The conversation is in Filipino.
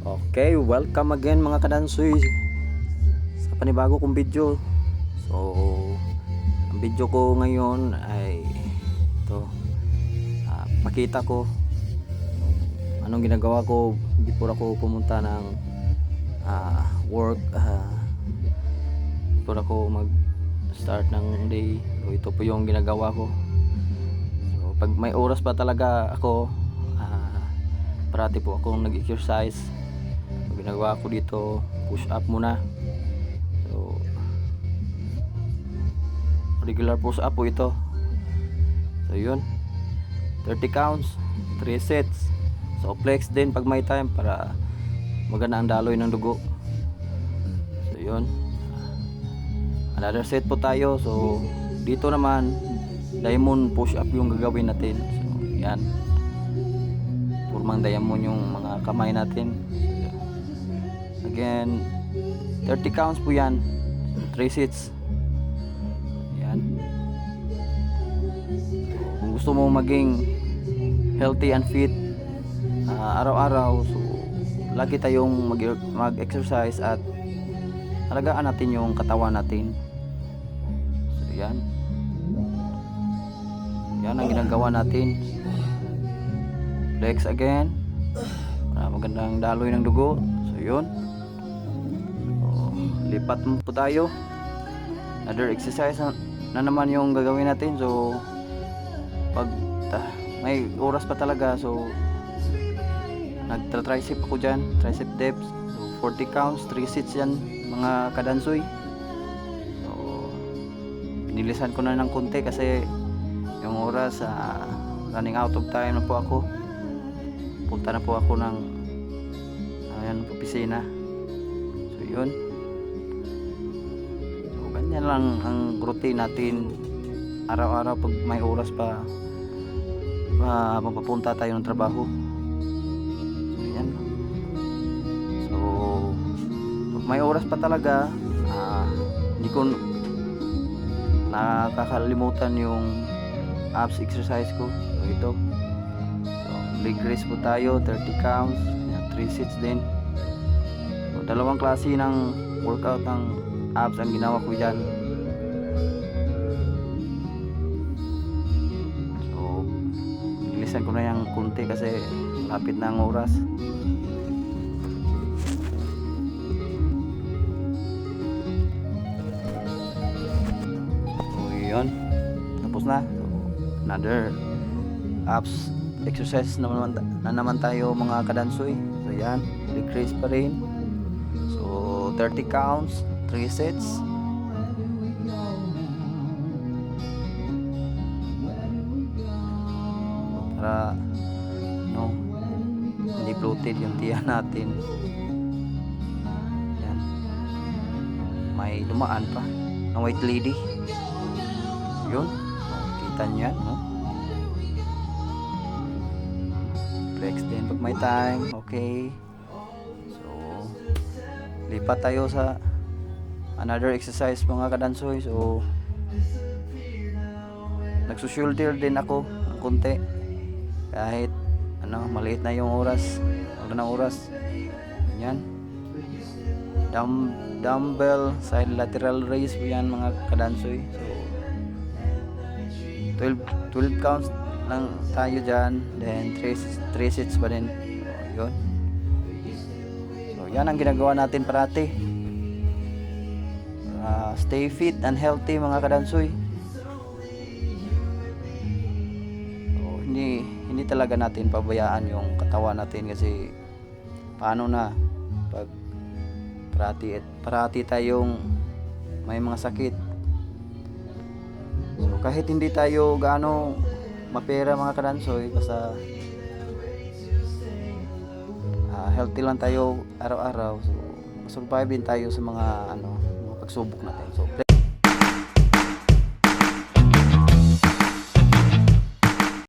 Okay, welcome again mga kadansoy sa panibago kong video. So, ang video ko ngayon ay ito, pakita ko anong ginagawa ko before ako pumunta ng work, before ako mag start ng day. So, ito po yung ginagawa ko. So, pag may oras pa talaga ako, parati po akong nag-exercise. Ginagawa ko dito, push up muna. So, regular push up po ito. So yun, 30 counts, 3 sets. So flex din pag may time para maganda ang daloy ng dugo. So yun, another set po tayo. So dito naman, diamond push up yung gagawin natin. So yan, purmang diamond yung mga kamay natin. Again, 30 counts po yan, 3 sets. Yan. Kung gusto mo maging healthy and fit araw-araw, so lagi tayong mag-exercise at alagaan natin yung katawan natin. So yan, yan ang ginagawa natin. Flex again para magandang daloy ng dugo. So yun, lipat po tayo, another exercise na naman yung gagawin natin. So pag may oras pa talaga, so nagtra-tricep ako dyan, tricep dips. So 40 counts, 3 sets yan mga kadansoy. So pinilisan ko na ng konti kasi yung oras running out of time na po ako. Punta na po ako ng opisina. So yun, yan lang ang routine natin araw-araw pag may oras pa mapapunta tayo ng trabaho. So yan. So pag may oras pa talaga, hindi ko nakakalimutan yung abs exercise ko. So ito, so leg raise po tayo, 30 counts, 3 sets din. So dalawang klase ng workout ng abs ang ginawa ko dyan. So bilisan ko na yung kunti kasi lapit na ang oras. So yun, tapos na. So another abs exercise na naman tayo mga kadansoy. So yan, leg raise pa rin. So 30 counts, 3 sets. Para hindi bloated yung tiyan natin. Yan. May dumaan pa na white lady. Yun, kita nyo yan, no? Flex din pag may time. Okay, so lipat tayo sa another exercise mga kadansoy. So nagsushulder din ako ng konti kahit maliit na yung oras, wala ng oras. Yan, dumbbell side lateral raise po yan mga kadansoy. So 12 counts lang tayo dyan, then 3 sets pa din. So yun, so yan ang ginagawa natin parati. Stay fit and healthy mga kadansoy. So, hindi talaga natin pabayaan yung katawan natin kasi paano na pag parati tayong may mga sakit. So kahit hindi tayo gaano mapera mga kadansoy, basta healthy lang tayo araw-araw, so survive din tayo sa mga pagsubok natin. So